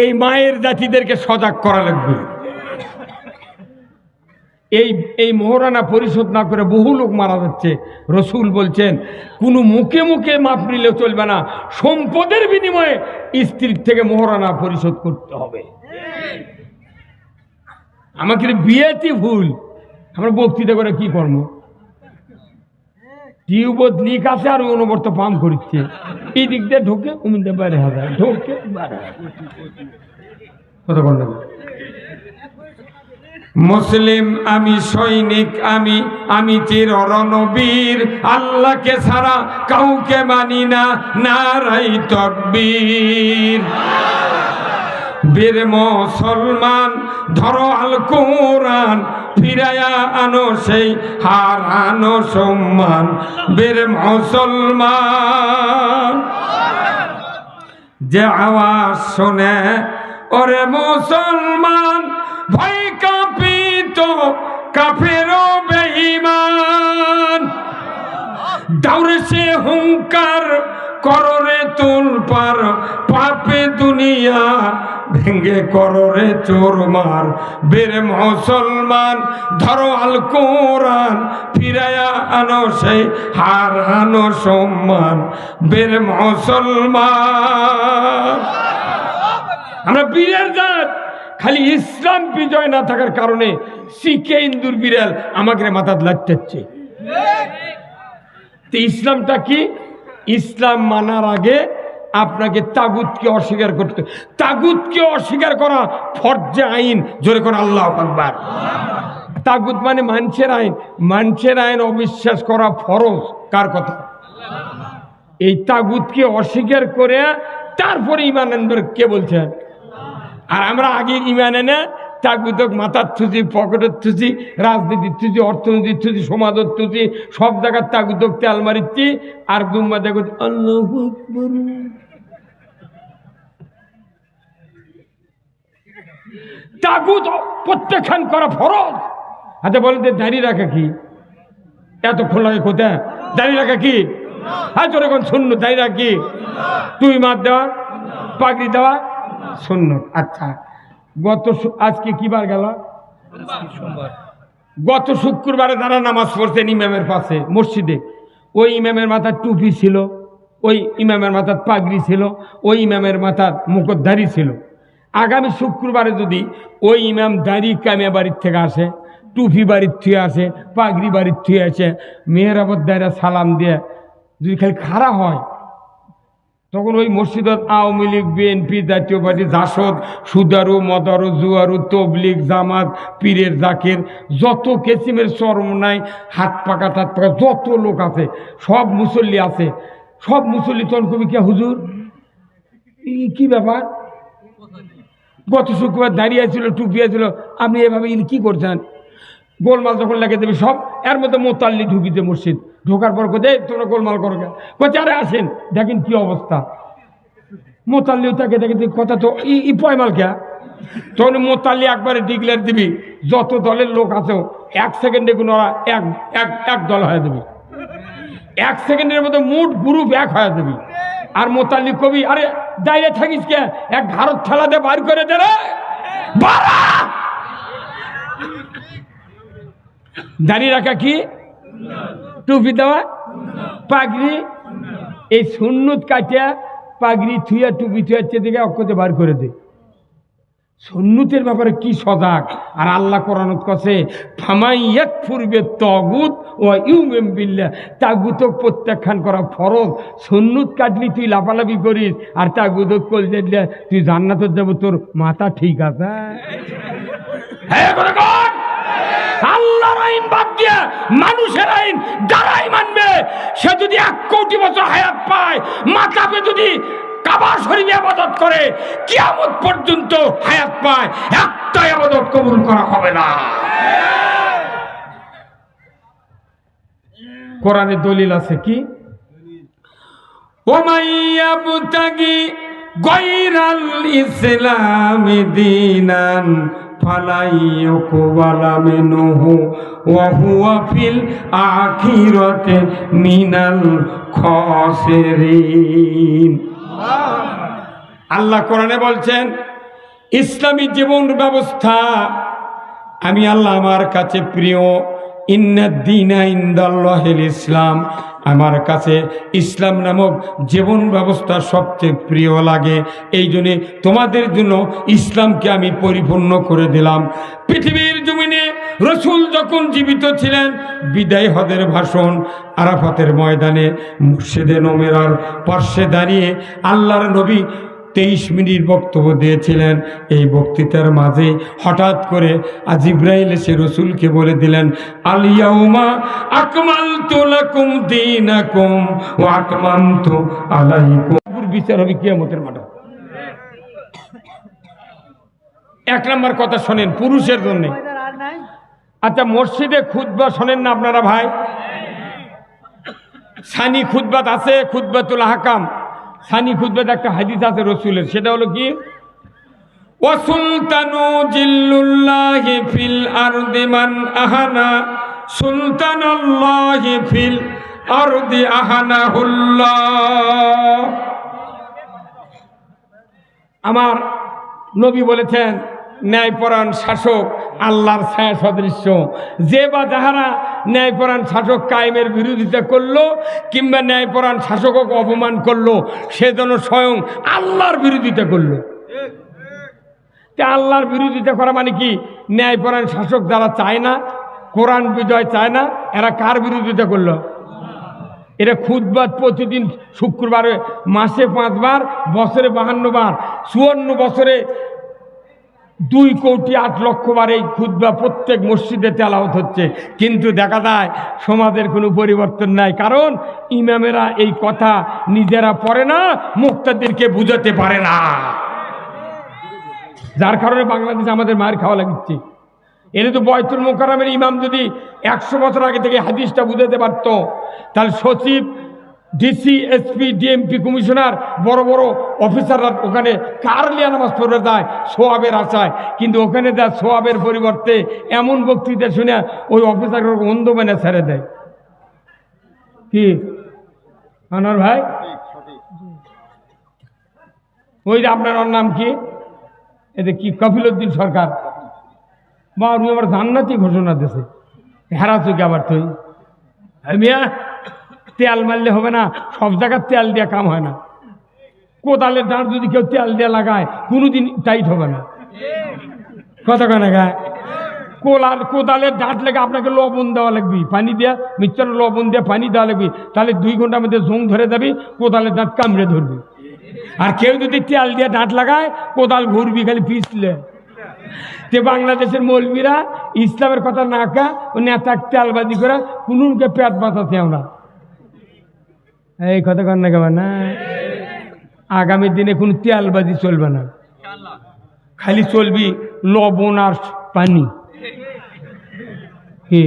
এই মায়ের জাতিদেরকে সজাগ করা লাগবে। এই মোহরানা পরিশোধ না করে বহু লোক মারা যাচ্ছে। রসুল বলছেন কোনো মুখে মুখে মাপ নিলেও চলবে না, সম্পদের বিনিময়ে স্ত্রীর থেকে মোহরানা পরিশোধ করতে হবে। আমাকে বিয়েতে ভুল, আমরা বক্তৃতা করে কি করব? টিউবত লিক আছে আর অনবর্ত পাম্প করছে, এই দিক দিয়ে ঢোকে উমিনতে বাইরে হাজার ঢোকে কথা বল। মুসলিম আমি, সৈনিক আমি, আমি চির রণবীর, আল্লাহকে ছাড়া কাউকে মানি না, নারাই তাকবীর। বীর মুসলমান ধরো আল কোরআন, ফিরায়া আনো সেই হারানো সম্মান। বীর মুসলমান যে আওয়াজ শুনে ওরে মুসলমান, ভয় কাঁপিত কাফের বেঈমান। দাউরে সে হুঙ্কার কররে তুলপার, পাপে দুনিয়া ভেঙ্গে কররে চোরমার। বীর মুসলমান ধরো আল কোরআন, ফিরায়া আনো সেই হারানো সম্মান। বীর মুসলমান আমরা বীরের জাত, খালি ইসলাম বিজয় না থাকার কারণে শিখে ইন্দুর বিড়াল আমাকে মাথাত লাগতেছে। তো ইসলামটা কি? ইসলাম মানার আগে আপনাকে তাগুতকে অস্বীকার করতে, তাগুতকে অস্বীকার করা ফরজে আইন। জোরে করে আল্লাহু আকবার। তাগুত মানে মানুষের আইন, মানুষের আইন অবিশ্বাস করা ফরজ। কার কথা? এই তাগুতকে অস্বীকার করে তারপরে ঈমান আনবে কে বলছেন? আর আমরা আগে ঈমান এনে তাগুতক মাথার থুচি, পকেটের থুচি, রাজনীতির থুচি, অর্থনীতির থুচি, সমাজের থুচি, সব জায়গার তাগুতক তেল মারিচ্ছি। আর দুম্বা দেখো আল্লাহু আকবার। তাগুত প্রত্যাখ্যান করা ফরজ। আচ্ছা বলেন যে দাঁড়িয়ে রাখা কি? এতক্ষণ লাগে কোথায় দাঁড়িয়ে রাখা কি? হ্যাঁ চলে কোন শূন্য দাঁড়িয়ে রাখা কি? তুই মার দেওয়া, পাগড়ি দেওয়া শূন্য। আচ্ছা আজকে কি বার গেল? গত শুক্রবারে যারা নামাজ পড়ছেন ইমামের পাশে মসজিদে, ওই ইমামের মাথার টুপি ছিল, ওই ইমামের মাথার পাগড়ি ছিল, ওই ইমামের মাথার মুখোশধারী ছিল। আগামী শুক্রবারে যদি ওই ইমাম দাড়ি কামিয়া বাড়ির থেকে আসে, টুপি বাড়ির থুয়ে আসে, পাগড়ি বাড়ির থুয়ে আসে, মেহরাবত দায়রা সালাম দিয়ে যদি খালি খাড়া হয়, তখন ওই মসজিদত আওয়ামী লীগ, বিএনপি, জাতীয় পার্টি, জাসদ, সুদারু, মদারু, জুয়ারু, তবলিগ, জামাত, পীরের জাকের, যত কেসিমের চরমনাই, হাত পাকা টাত পাকা যত লোক আছে, সব মুসল্লি আছে, সব মুসল্লি তখন কবি কে হুজুর কি ব্যাপার? গত শুক্রবার দাঁড়িয়ে ছিল, টুপি ছিল, আপনি এভাবে কি করছেন? গোলমাল যখন লেগে দেবে সব, এর মধ্যে মোতাল্লি ঢুকিতে মসজিদ, ঢোকার পর কোথায় তোমরা গোলমাল করো, আরে আসেন দেখেন কি অবস্থা। মোতাল্লিও তাকে দেখে কথা তো ই পয়মাল কে, তখন মোতাল্লি একবারে ডিক্লেয়ার দিবি, যত দলের লোক আছে 1 সেকেন্ডে কোনো এক দল হয়ে দেবে, 1 সেকেন্ডের মধ্যে মুঠ গ্রুপ এক হয়ে দেবে। আর মোতাল্লি কবি আরে দাঁড়িয়ে থাকিস কে, এক ভারত ঠেলা দিয়ে বার করে দে রে। দাঁড়িয়ে রাখা কি? টুপি দেওয়া, পাগড়ি, এই সুন্নত কাটিয়া পাগড়ি থুইয়া টুপি থুয়াচ্ছে দিকে অক্ষতে বার করে দে। সুন্নতের ব্যাপারে কি সজাগ। আর আল্লাহ কোরআনত কাছে ফামাই ইয়াকফুর বিত-তাগুত ওয়া ইউমিন বিল্লাহ, তাগুত প্রত্যাখ্যান করা ফরজ। সুন্নত কাটলি তুই লাফালাফি করিস আর তাগুত কল দিলে তুই জান্নাতে যাব, তোর মাথা ঠিক আছে? হ্যাঁ করে কর। আল্লাহর আইন বাদ দিয়ে মানুষের আইন যারাই মানবে, সে যদি 1 কোটি বছর হায়াত পায়, মাথাপে যদি কাবা শরীফে ইবাদত করে, কিয়ামত পর্যন্ত হায়াত পায়, একটা ইবাদত কবুল করা হবে না। কোরআনে দলিল আছে কি? ওমাইয়াবতাগি গায়রাল ইসলামি দীনান ফালাইয়ুকবালা মিনহু ওয়া হুয়া ফিল আখিরাতি মিনাল খাসিরিন। আল্লাহ কোরআনে বলছেন, ইসলামী জীবন ব্যবস্থা আমি আল্লাহ আমার কাছে প্রিয়। ইন্নাদ-দীনা ইনদাল্লাহিল ইসলাম, আমার কাছে ইসলাম নামক জীবন ব্যবস্থা সবচেয়ে প্রিয় লাগে। এই জন্যে তোমাদের জন্য ইসলামকে আমি পরিপূর্ণ করে দিলাম। পৃথিবীর জমিনে রসুল যখন জীবিত ছিলেন, বিদায় হজের ভাষণ আরাফাতের ময়দানে মুর্শিদে নমেরার পার্শ্বে দাঁড়িয়ে আল্লাহর নবী 23 মিনিট বক্তব্য দিয়েছিলেন। এই বক্তৃতার মাঝে হঠাৎ করে জিবরাইল এসে রসুলকে বলে দিলেন, আল ইয়াউমা আকমালতু লাকুম দীনাকুম ওয়া আতমামতু আলাইকুম। বিচার হবে কিয়ামতের মাঠে। 1 নম্বর কথা শোনেন পুরুষের জন্য। আচ্ছা, মসজিদে খুতবা শোনেন না আপনারা ভাই? সানি খুতবাত আছে, খুতবাতুল আহকাম। সানি খুতবাত একটা হাদিস আছে রসুলের, সেটা হলো কি? ওয়া সুলতানু জিল্লুল্লাহি ফিল আরদি মান আহানা সুলতানাল্লাহি ফিল আরদি আহানাহুল্লাহ। আমার নবী বলেছেন, ন্যায়পরায়ণ শাসক আল্লাহর ছায়া সদৃশ্য। যে বা যাহারা ন্যায়পরায়ণ শাসক কায়েমের বিরোধিতা করলো কিংবা ন্যায়পরায়ণ শাসককে অপমান করলো, সে যেন স্বয়ং আল্লাহর বিরোধিতা করলো। তা আল্লাহর বিরোধিতা করা মানে কি? ন্যায়পরায়ণ শাসক যারা চায় না, কোরআন বিজয় চায় না, এরা কার বিরোধিতা করলো? এরা খুতবাত প্রতিদিন শুক্রবারে, মাসে 5 বার, বছরে 52 বার, 54 বছরে 2,08,00,000 বার এই খুতবা প্রত্যেক মসজিদে তেলাওয়াত হচ্ছে। কিন্তু দেখা যায় সমাজের কোনো পরিবর্তন নাই, কারণ ইমামেরা এই কথা নিজেরা পড়ে না, মুক্তাদিরকে বুঝাতে পারে না। যার কারণে বাংলাদেশে আমাদের মায়ের খাওয়া লাগিচ্ছে। এনে তো বয়তুল মোকাররমের ইমাম যদি 100 বছর আগে থেকে হাদিসটা বুঝাতে পারত, তাহলে সচিব, ডিসি, এসপি, ডিএমপি, কমিশনার, বড় বড় অফিসাররা ওখানে কারলিয়া নামাজ পড়ে যায় সোয়াবের আশায়। কিন্তু ওখানে যা সোয়াবের পরিবর্তে এমন বক্তৃতা শুনে ওই অফিসার অন্ধ মেনে ছেড়ে দেয়। কি আনার ভাই? ওই যে আপনার নাম কি? এতে কি কফিলউদ্দিন সরকার বা উনি আবার জান্নাতি ঘোষণা দিয়েছে। হেরা চোখে আবার তুই মিয়া তেল মারলে হবে না, সব জায়গায় তেল দিয়ে কাম হয় না। কোদালের ডাঁট যদি কেউ তেল দিয়ে লাগায় কোনোদিন টাইট হবে না। কথা কানে গায় কোদালের ডাঁট লেগে আপনাকে লবণ দেওয়া লাগবে, পানি দিয়ে মিক্সচার লবণ দিয়ে পানি দেওয়া লাগবে, তাহলে 2 ঘন্টার মধ্যে জং ধরে যাবি, কোদালের ডাঁট কামড়ে ধরবি। আর কেউ যদি তেল দিয়ে ডাঁট লাগায় কোদাল ঘুরবি খালি পিছলে। তে বাংলাদেশের মৌলবীরা ইসলামের কথা না কা ও নেতা তেলবাজি করে কোনকে পেট বাঁচাতে আমরা। এই কথা কন না কেমন না? আগামী দিনে কোনো তেলবাজি চলবে না, খালি চলবি লবণ আর পানি। কি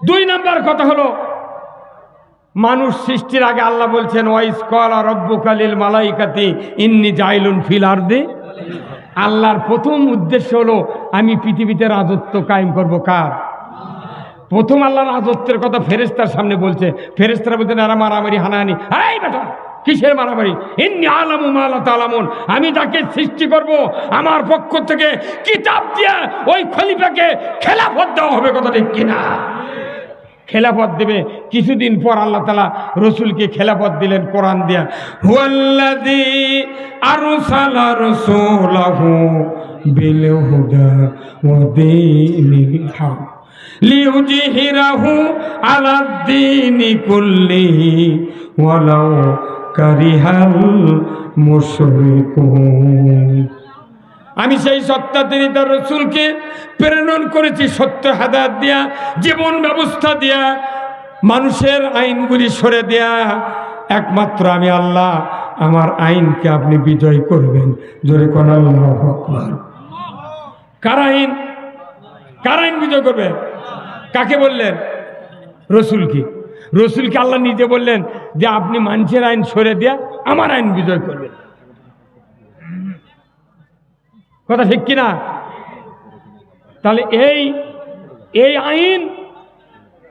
2 নম্বর কথা হলো, মানুষ সৃষ্টির আগে আল্লাহ বলছেন, ওয়াইস ক্বালা রাব্বুকা লিল মালাইকাতি ইন্নী জাইলুন ফিল আরদি। আল্লাহর প্রথম উদ্দেশ্য হলো আমি পৃথিবীতে রাজত্ব কায়েম করব। কার? প্রথম আল্লাহর রাজত্বের কথা ফেরেশতার সামনে বলছে। ফেরেশতারা বলছেন, এরা মারামারি হানাহানি। এই বেটা কিসের মারামারি? ইন্নী আলামু মা লা তা'লামুন, আমি তাকে সৃষ্টি করব, আমার পক্ষ থেকে কিতাব দিয়ে ওই খলিফাকে খেলাফত দেওয়া হবে। কথা ঠিক কিনা? খেলাফত দেবে। কিছুদিন পর আল্লাহ তাআলা রসুলকে খেলাফত দিলেন কোরআন দিয়া। হুয়াল্লাযী আরসালা রাসূলাহু বিল হুদা ওয়া দীনিল হক লিইয়ুযহিরাহু আলাদ-দীনি কুল্লিহি ওয়ালাউ কারিহাল মুশরিকুন। আমি সেই সত্যাতিরিত রসুলকে প্রেরণ করেছি সত্য হেদায়েত দিয়া, জীবন ব্যবস্থা দিয়া, মানুষের আইনগুলি সরে দেয়া। একমাত্র আমি আল্লাহ, আমার আইনকে আপনি বিজয় করবেন। জোরে কোন আল্লাহু আকবার। কার আইন? কার আইন বিজয় করবে? কাকে বললেন? রসুলকে। রসুলকে আল্লাহ নিজে বললেন যে আপনি মানুষের আইন সরে দেয়া আমার আইন বিজয় করবেন। কথা ঠিক কিনা? তাহলে এই আইন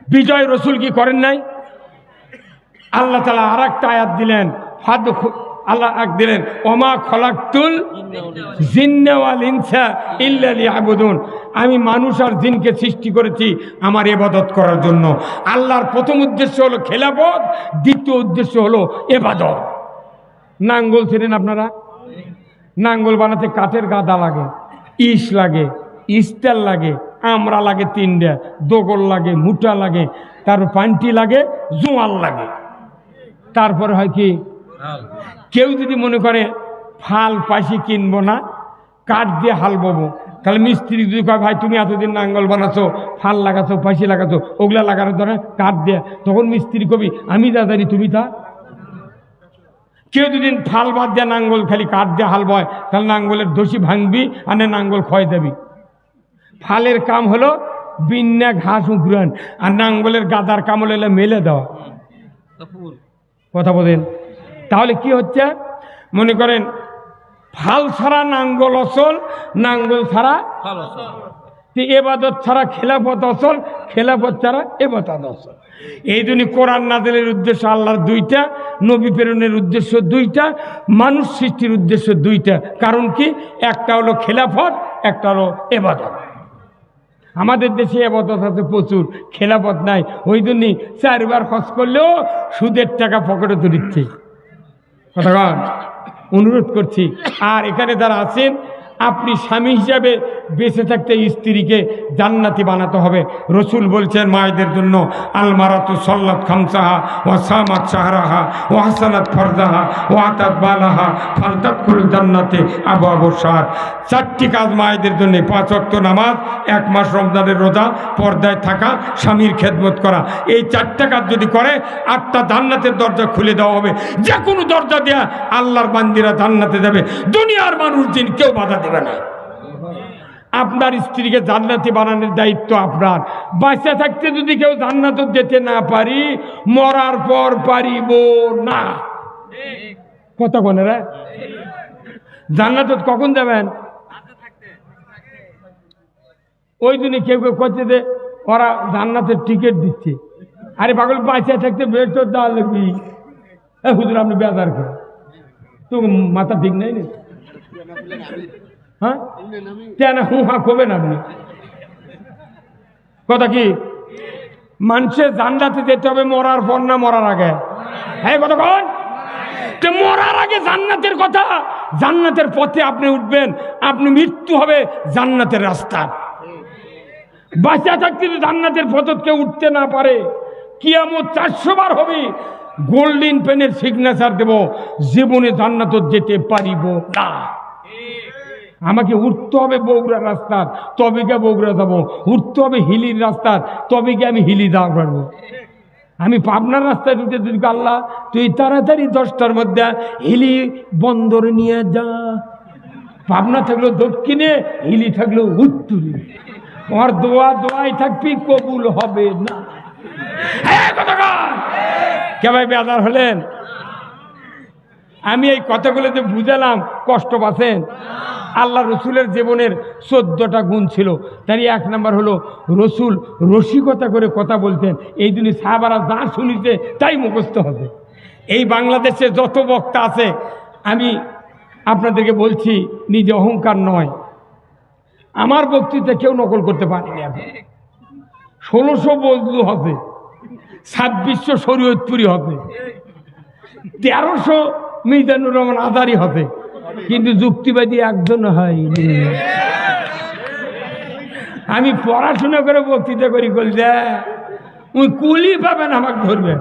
বিজয় রসুল কি করেন নাই? আল্লাহ তাআলা আর একটা আয়াত দিলেন, আল্লাহ দিলেন ওমা খলাকতুল জিন্না ওয়াল ইনসা ইল্লা লিয়াবুদুন। আমি মানুষ আর জিনকে সৃষ্টি করেছি আমার ইবাদত করার জন্য। আল্লাহর প্রথম উদ্দেশ্য হলো খেলাফত, দ্বিতীয় উদ্দেশ্য হলো ইবাদত। নাঙ্গল ছিলেন আপনারা? নাঙ্গল বানাতে কাঠের গাদা লাগে, ইস লাগে, স্টার লাগে, আমরা লাগে 3টা, দোগল লাগে, মুটা লাগে, তারপর পান্টি লাগে, জোয়াল লাগে, তারপরে হয় কি? কেউ যদি মনে করে ফাল পাশি কিনবো না, কাঠ দিয়ে হাল ববো, তাহলে মিস্ত্রি যদি কয় ভাই তুমি এতদিন নাঙ্গল বানাচ্ছো, ফাল লাগাচ্ছো, পাশি লাগাচ্ছো, ওগুলা লাগানোর ধরে কাঠ দিয়ে, তখন মিস্ত্রি কবি আমি যা জানি তুমি তা। কেউ যদি ফাল বাদ দিয়ে নাঙ্গল খালি কাঠ দিয়ে হাল বয়, তাহলে নাঙ্গলের দোষী ভাঙবি আর নাঙ্গল ক্ষয় দেবি। ফালের কাম হলো বিন্যা ঘাস উগরান, আর নাঙ্গলের গাদার কাম হলো মেলে দেওয়া। কথা বলেন? তাহলে কি হচ্ছে? মনে করেন ফাল ছাড়া নাঙ্গল অসল, নাঙ্গল ছাড়া ইবাদত ছাড়া খেলাফত অসল, খেলাফত ছাড়া ইবাদত অসল। এই জন্য কোরআন নাযিলের উদ্দেশ্য আল্লাহর 2টা, নবী প্রেরণের উদ্দেশ্য 2টা, মানুষ সৃষ্টির উদ্দেশ্য 2টা। কারণ কি? একটা হলো খেলাফত, একটা হলো ইবাদত। আমাদের দেশে ইবাদত আছে প্রচুর, খেলাফত নাই। ওই জন্যই 4বার হজ করলেও সুদের টাকা পকেটে তুলিচ্ছে। কথা কন, অনুরোধ করছি। আর এখানে যারা আছেন, আপনি স্বামী হিসাবে বেঁচে থাকতে স্ত্রীকে জান্নাতি বানাতে হবে। রসুল বলছেন মায়েদের জন্য আল মারাতু সাল্লাত খামসাহা ওয়া সামাত শাহরাহা ওয়া হাসানাত ফরজাহা ওয়া আতাত বালাহা ফালতাদখুল জান্নাতে আবওয়াবুশ শাহর। 4টি কাজ মায়েদের জন্য: 5 ওয়াক্ত নামাজ, 1 মাস রমজানের রোজা, পর্দায় থাকা, স্বামীর খেদমত করা। এই 4টা কাজ যদি করে 8টা জান্নাতের দরজা খুলে দেওয়া হবে। যে কোনো দরজা দেয়া আল্লাহর বান্দিরা জান্নাতে যাবে। দুনিয়ার মানুষ দিন কেউ বাধা দেবে না। আপনার স্ত্রীকে জান্নাতি বানানোর দায়িত্ব আপনার। বাঁচা থাকতে যদি কেউ জান্নাতে যেতে না পারি, মরার পর পারিব না। কথা বলে রে, জান্নাতে কখন যাবেন? ওই জন্য কেউ কেউ করছে যে ওরা জান্নাতের টিকিট দিচ্ছে। আরে পাগল, বাঁচা থাকতে বেশ তো দেওয়া লাগবি। হুজুর আপনি বেজার করে, তো মাথা ঠিক নাই না? হ্যাঁ, কেন হুহা করবেন আপনি? কথা কি? মানুষের জান্নাতে যেতে হবে মরার পর না মরার আগে? হ্যাঁ, কতক্ষণ মরার আগে জান্নাতের কথা। জান্নাতের পথে আপনি উঠবেন, আপনি মৃত্যু হবে জান্নাতের রাস্তা। বাঁচা থাকতে যদি জান্নাতের পথে কেউ উঠতে না পারে, কিয়ামত 400 বার হবে, গোল্ডেন পেনের সিগনেচার দেব, জীবনে জান্নাতে যেতে পারিব না। আমাকে উঠতে হবে বগুড়ার রাস্তার, তবে গিয়ে বগুড়া যাবো। উঠতে হবে হিলির রাস্তার, তবে গিয়ে আমি হিলি যাওয়া পারবো। আমি পাবনার রাস্তায় উঠে যদি আল্লাহ তুই তাড়াতাড়ি 10টার মধ্যে হিলি বন্দরে নিয়ে যা। পাবনা থাকলো দক্ষিণে, হিলি থাকলো উত্তরে। ওর দোয়াই থাকবি, কবুল হবে না। কে ভাই বেজার হলেন? আমি এই কথাগুলো যে বুঝালাম, কষ্ট পাচ্ছেন? আল্লাহ রসুলের জীবনের 14টা গুণ ছিল। তারই 1 নাম্বার হলো রসুল রসিকতা করে কথা বলতেন। এই জন্য সাহাবারা যা শুনিতে তাই মুখস্থ হবে। এই বাংলাদেশে যত বক্তা আছে, আমি আপনাদেরকে বলছি, নিজে অহংকার নয়, আমার বক্তৃতা কেউ নকল করতে পারেনি। এখন 1600 বজলু হবে, 2600 শরীয়তপুরি হতে, 1300 মিজানুর রহমান আদারি হতে, কিন্তু যুক্তিবাদী একজন হয়নি। আমি পড়াশোনা করে বক্তৃতা করি, কলজা ওই কুলি পাবেন আমাকে ধরবে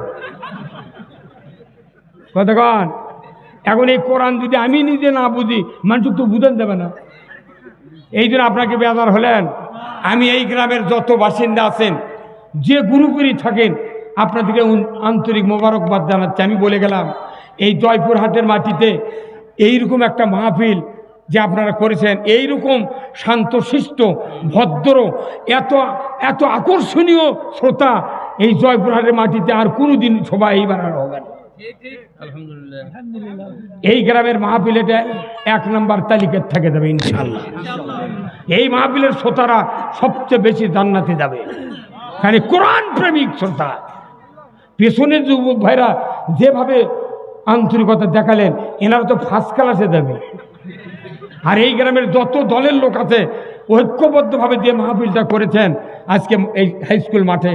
কতক্ষণ। এখন এই কোরআন যদি আমি নিজে না বুঝি, মানুষ তো বুঝেন দেবে না। এই জন্য আপনাকে বেজার হলেন। আমি এই গ্রামের যত বাসিন্দা আছেন, যে গ্রুপেরই থাকেন, আপনাদেরকে আন্তরিক মোবারকবাদ জানাচ্ছি। আমি বলে গেলাম, এই জয়পুরহাটের মাটিতে এইরকম একটা মাহফিল যে আপনারা করেছেন, এইরকম শান্তশিষ্ট ভদ্র এত এত আকর্ষণীয় শ্রোতা এই জয়পুরহাটের মাটিতে আর কোনোদিন সবাই এইবার আর হবে না। এই গ্রামের মাহফিল এটা 1 নম্বর তালিকার থেকে যাবে ইনশাআল্লাহ। এই মাহফিলের শ্রোতারা সবচেয়ে বেশি জান্নাতে যাবে, কারণ কোরআন প্রেমিক শ্রোতা। পেছনের যুবক ভাইরা যেভাবে আন্তরিকতা দেখালেন, এনারা তো ফার্স্ট ক্লাসে যাবে। আর এই গ্রামের যত দলের লোক আছে, ঐক্যবদ্ধভাবে যে মাহফিলটা করেছেন আজকে এই হাই স্কুল মাঠে,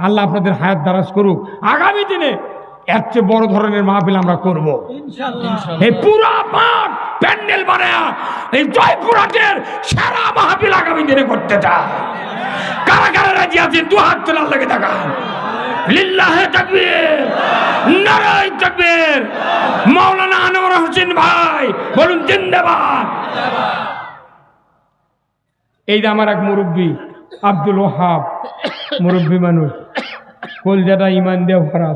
আল্লাহ আপনাদের হায়াত দারাজ করুক। আগামী দিনে এর চেয়ে বড় ধরনের মাহফিল আমরা করব ইনশাআল্লাহ। এই পুরা মাঠ প্যান্ডেল বানায়া এই জয়পুরহাটের সারা মাহফিল আগামী দিনে করতে চায়। কারা কারা রাজি আছেন? 2 হাত তোলা লাগে দেখা। লিল্লাহে তাকবীর, নারায়ে তাকবীর। মাওলানা আনোয়ার হোসেন ভাই বলুন জিন্দাবাদ। এই যে আমার এক মুরব্বী আব্দুল ওহাব, মুরব্বী মানুষ, কলজাটা ইমান দিয়ে ভরা।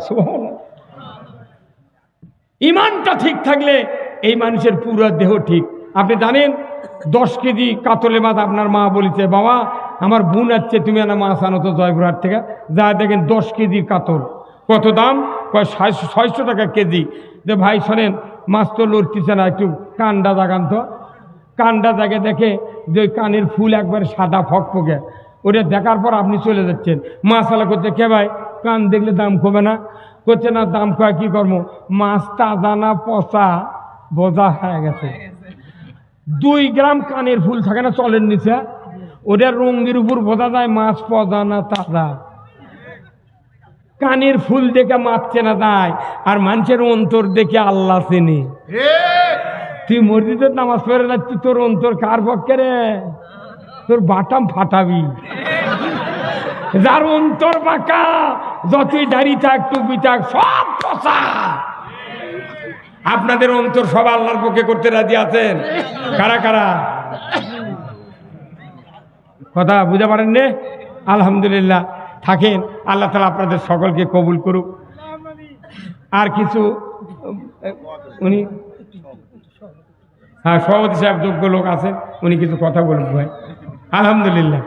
ইমানটা ঠিক থাকলে এই মানুষের পুরো দেহ ঠিক। আপনি জানেন 10 কেজি কাতলে মাছ আপনার মা বলেছে, বাবা আমার বোন আসছে, তুমি না মাছ আনো তো জয়পুরহাট থেকে। যা দেখেন 10 কেজি কাতল, কত দাম? 600 টাকা কেজি। যে ভাই শোনেন, মাছ তো লড়তেছে না, একটু কান্ডা জাগান তো। কান্ডা জাগে দেখে যে কানের ফুল একবার সাদা ফকফকে, ওটা দেখার পর আপনি চলে যাচ্ছেন। মাছালা করছে, কে ভাই কান দেখলে দাম কমে না? করছে না, দাম কয় কি করবো, মাছ তাজা না পচা বোঝা হয়ে গেছে। 2 গ্রাম কানের ফুল থাকে না চলের নিচে, ওটার রঙের উপর বোঝা যায় মাছ পচা না তাজা। কানের ফুল দেখে মাছ চেনা যায়, আর মানুষের অন্তর দেখে আল্লাহ চেনে। তুই মসজিদের নামাজ পড়ে যাচ্ছি, তোর অন্তর কার পক্ষে রে? তোর বাটাম ফাটাবি। যার অন্তর বাঁকা, যতই দাড়ি থাক টুপি থাক সব পচা। আপনাদের অন্তর সব আল্লাহর পক্ষে করতে রাজি আছেন? কারা কারা? কথা বুঝতে পারেন নে? আলহামদুলিল্লাহ, থাকেন। আল্লাহ তাআলা আপনাদের সকলকে কবুল করুক। আর কিছু উনি, হ্যাঁ সভাপতি সাহেব যোগ্য লোক আছেন, উনি কিছু কথা বলুন ভাই। আলহামদুলিল্লাহ।